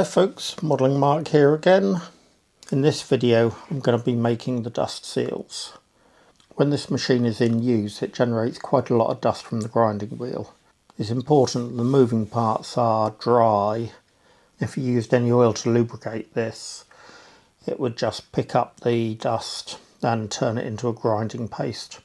Hi folks, Modelling Mark here again. In this video I'm going to be making the dust seals. When this machine is in use it generates quite a lot of dust from the grinding wheel. It's important the moving parts are dry. If you used any oil to lubricate this, it would just pick up the dust and turn it into a grinding paste.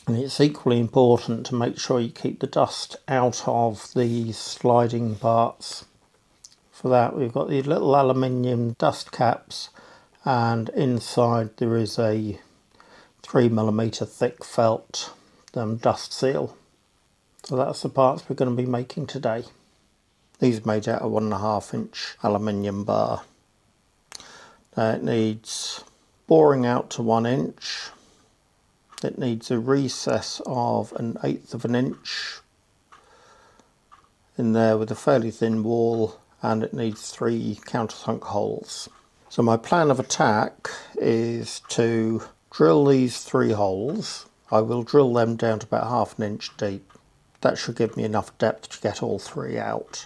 And it's equally important to make sure you keep the dust out of the sliding parts. For that we've got these little aluminium dust caps, and inside there is a 3mm thick felt dust seal. So that's the parts we're going to be making today. These are made out of 1.5 inch aluminium bar. It needs boring out to 1 inch. It needs a recess of 1/8 of an inch in there with a fairly thin wall, and it needs 3 countersunk holes. So my plan of attack is to drill these 3 holes. I will drill them down to about 1/2 inch deep. That should give me enough depth to get all 3 out.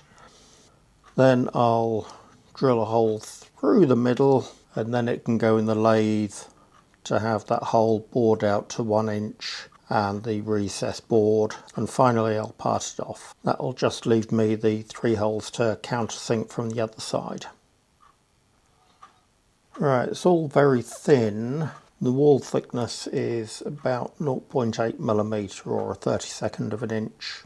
Then I'll drill a hole through the middle, and then it can go in the lathe to have that hole bored out to 1 inch and the recess bored, and finally I'll part it off. That will just leave me the 3 holes to countersink from the other side. Right, it's all very thin. The wall thickness is about 0.8mm or 1/32 of an inch.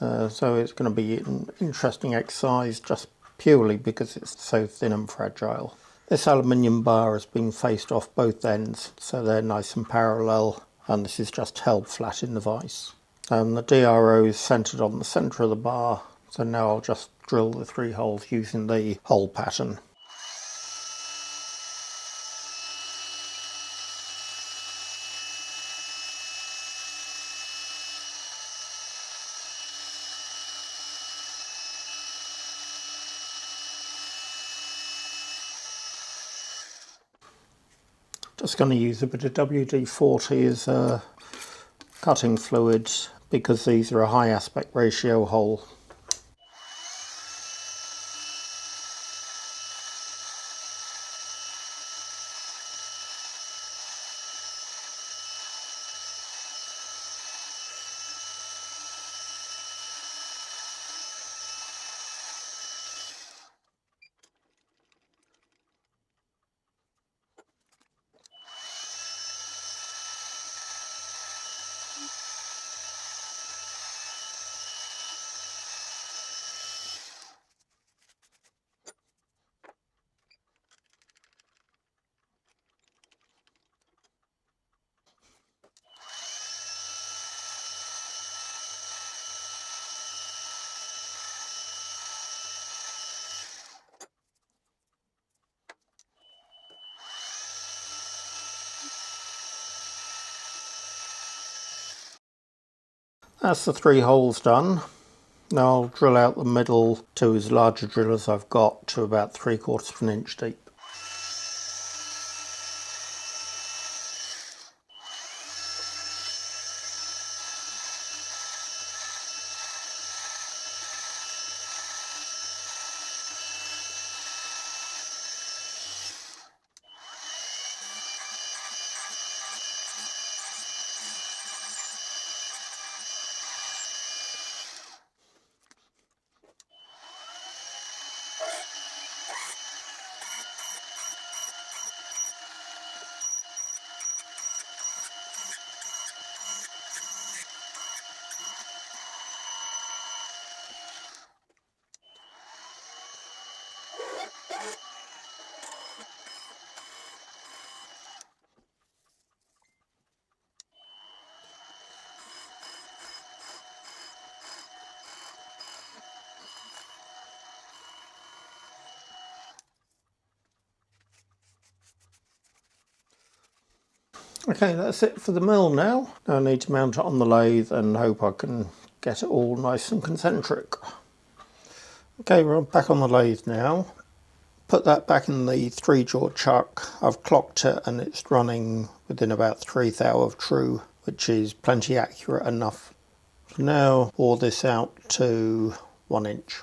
So it's going to be an interesting exercise just purely because it's so thin and fragile. This aluminium bar has been faced off both ends, so they're nice and parallel, and this is just held flat in the vise. The DRO is centered on the center of the bar, so now I'll just drill the 3 holes using the hole pattern. Just going to use a bit of WD-40 as a cutting fluid because these are a high aspect ratio hole. That's the 3 holes done. Now I'll drill out the middle 2 as large a drill as I've got to about 3/4 of an inch deep. Okay, that's it for the mill now. Now I need to mount it on the lathe and hope I can get it all nice and concentric. Okay, we're back on the lathe now. Put that back in the 3-jaw chuck. I've clocked it and it's running within about 1/3 thou of true, which is plenty accurate enough. So now bore this out to 1 inch.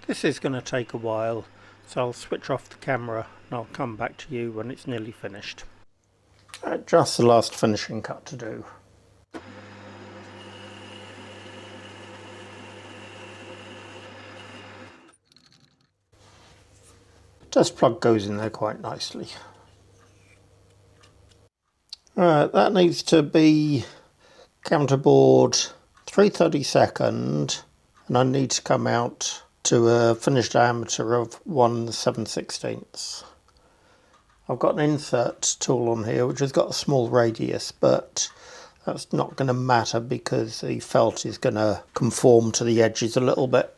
This is going to take a while, so I'll switch off the camera and I'll come back to you when it's nearly finished. Just the last finishing cut to do. Dust plug goes in there quite nicely. That needs to be counterboard 3/32, and I need to come out to a finished diameter of 1 7/16. I've got an insert tool on here which has got a small radius, but that's not going to matter because the felt is going to conform to the edges a little bit.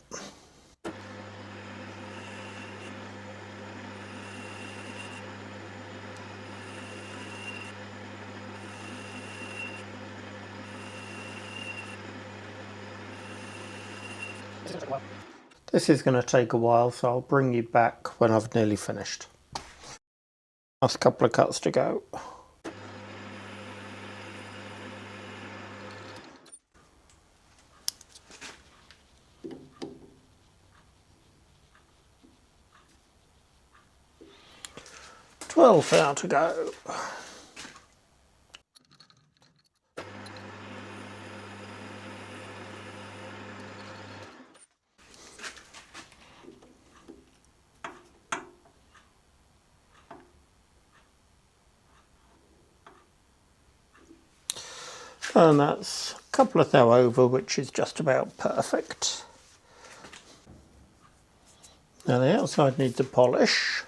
This is going to take a while, so I'll bring you back when I've nearly finished. Last couple of cuts to go. $12 now to go. And that's a couple of thou over, which is just about perfect. Now the outside needs a polish.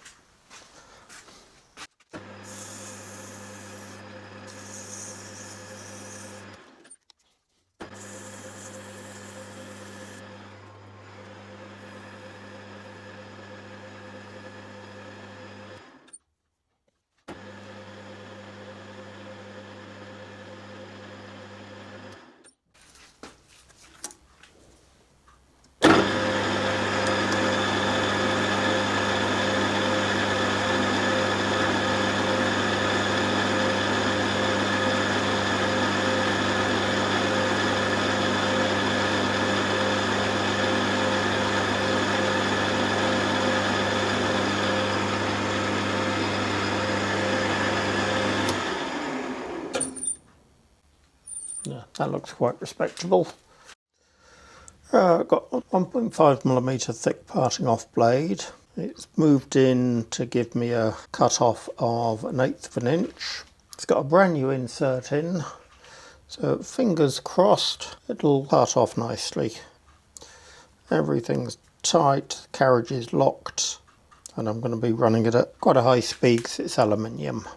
Yeah, that looks quite respectable. I've got a 1.5mm thick parting off blade. It's moved in to give me a cut off of 1/8 of an inch. It's got a brand new insert in, so fingers crossed it'll cut off nicely. Everything's tight, the carriage is locked, and I'm going to be running it at quite a high speed because it's aluminium.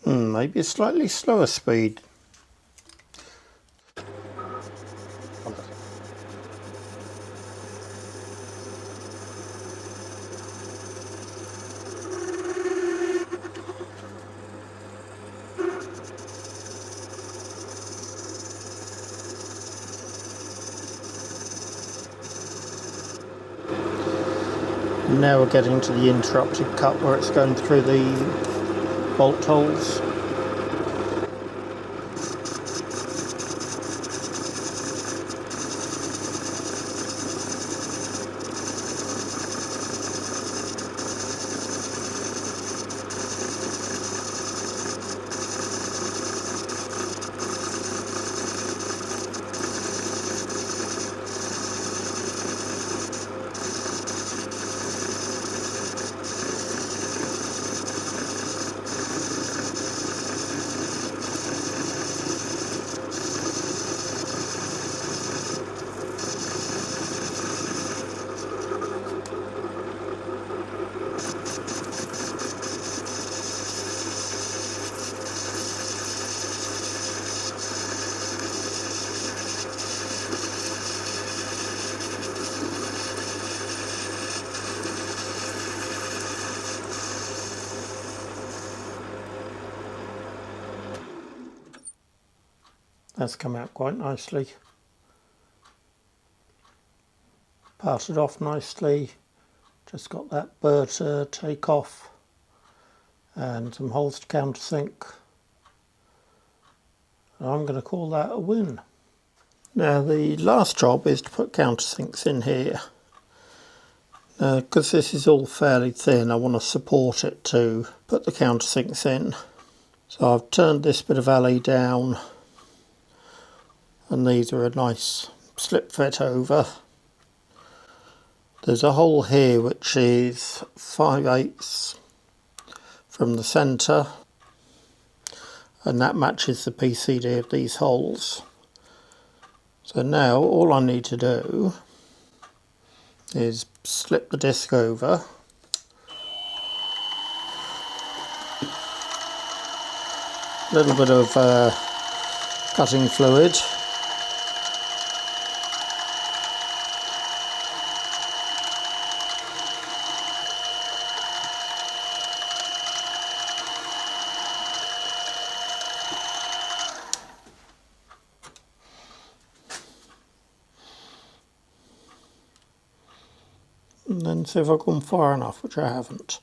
Maybe a slightly slower speed. Now we're getting to the interrupted cut where it's going through the bolt holes. That's come out quite nicely. parted off nicely. Just got that burr to take off and some holes to countersink. I'm going to call that a win. Now the last job is to put countersinks in here. Because this is all fairly thin, I want to support it to put the countersinks in. So I've turned this bit of alley down, and these are a nice slip fit over. There's a hole here which is 5/8 from the centre, and that matches the PCD of these holes. So now all I need to do is slip the disc over, a little bit of cutting fluid, and then see if I've gone far enough, which I haven't.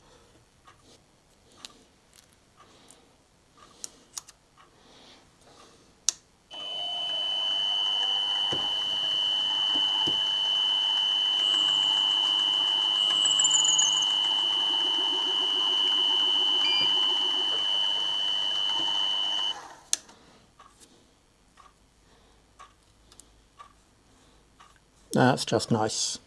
That's just nice.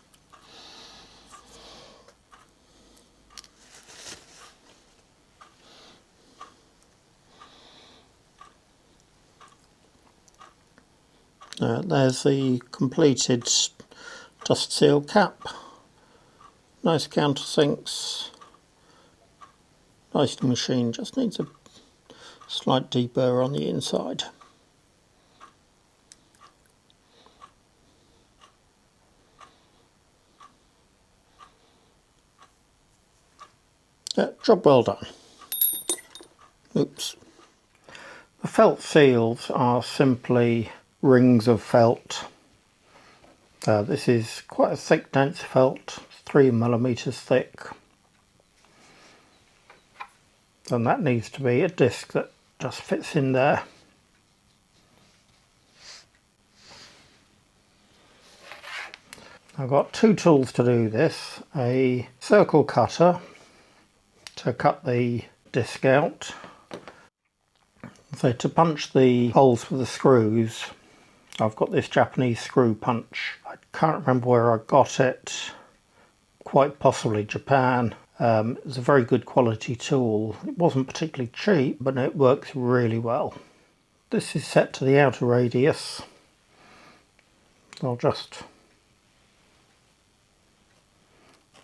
There's the completed dust seal cap. Nice countersinks. Nicely machined, just needs a slight deburr on the inside. Job well done. Oops. The felt seals are simply rings of felt. This is quite a thick, dense felt, 3mm thick. And that needs to be a disc that just fits in there. I've got two tools to do this. A circle cutter to cut the disc out. So to punch the holes for the screws, I've got this Japanese screw punch. I can't remember where I got it, quite possibly Japan. It's a very good quality tool. It wasn't particularly cheap, but it works really well. This is set to the outer radius. I'll just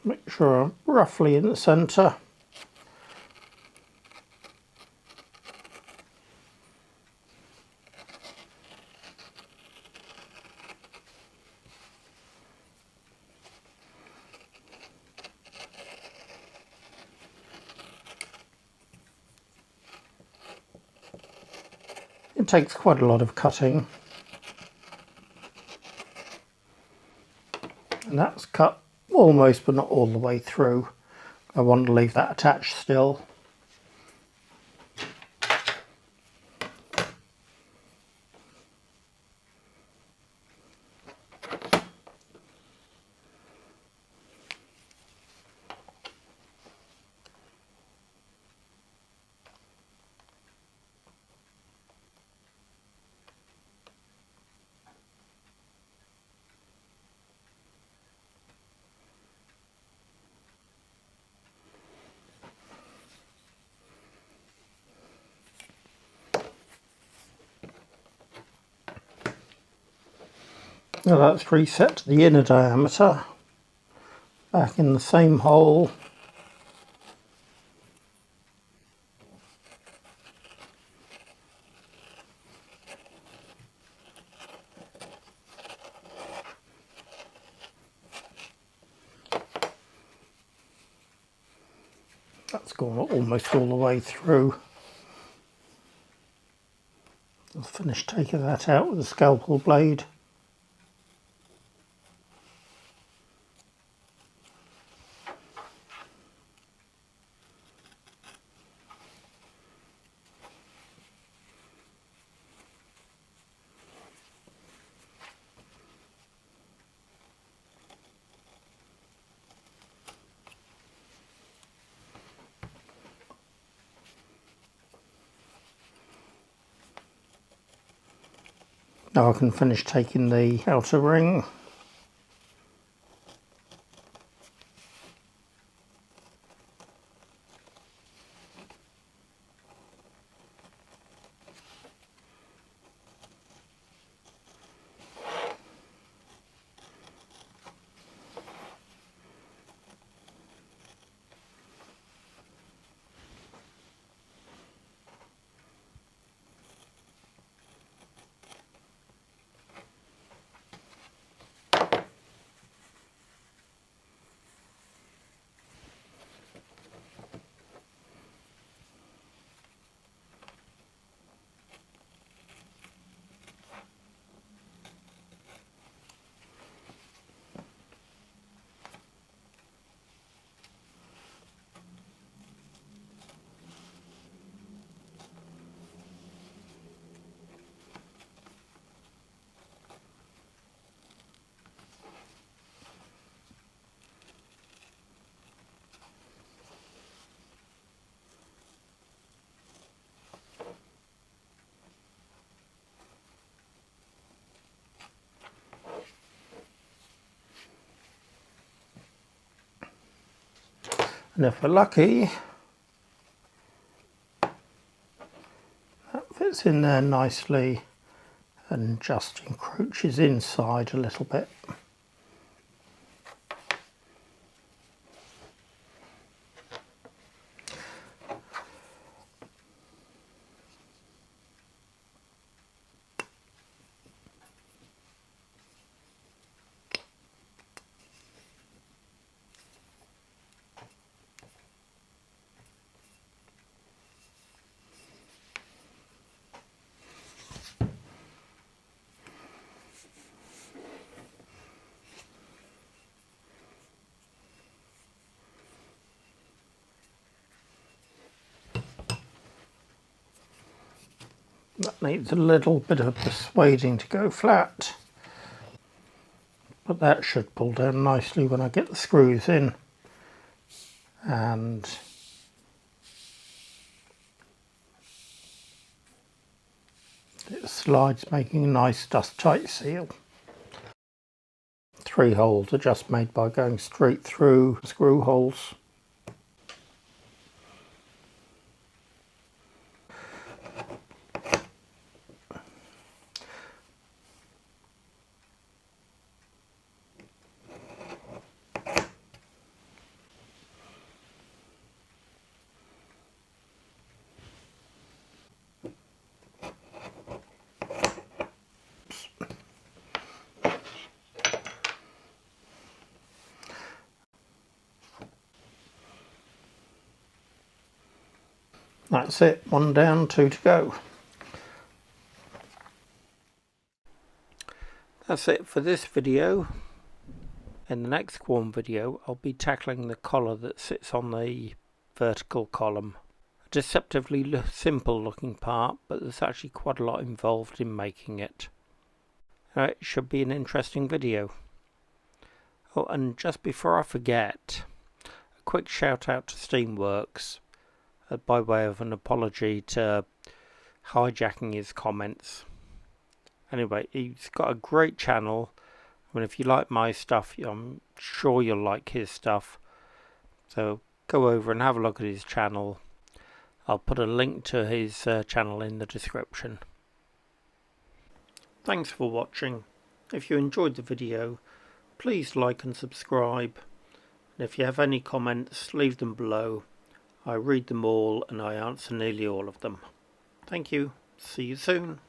make sure I'm roughly in the centre. It takes quite a lot of cutting, and that's cut almost but not all the way through. I want to leave that attached still. Now that's reset to the inner diameter, back in the same hole. That's gone almost all the way through. I'll finish taking that out with a scalpel blade. Now I can finish taking the outer ring. And if we're lucky, that fits in there nicely and just encroaches inside a little bit. That needs a little bit of persuading to go flat, but that should pull down nicely when I get the screws in, and it slides, making a nice dust tight seal. 3 holes are just made by going straight through screw holes. That's it, 1 down, 2 to go. That's it for this video. In the next Quorn video, I'll be tackling the collar that sits on the vertical column. A deceptively simple looking part, but there's actually quite a lot involved in making it. It should be an interesting video. Oh, and just before I forget, a quick shout out to SteamWorx by way of an apology to hijacking his comments. Anyway, he's got a great channel. I mean, if you like my stuff, I'm sure you'll like his stuff. So go over and have a look at his channel. I'll put a link to his channel in the description. Thanks for watching. If you enjoyed the video, please like and subscribe. And if you have any comments, leave them below. I read them all and I answer nearly all of them. Thank you. See you soon.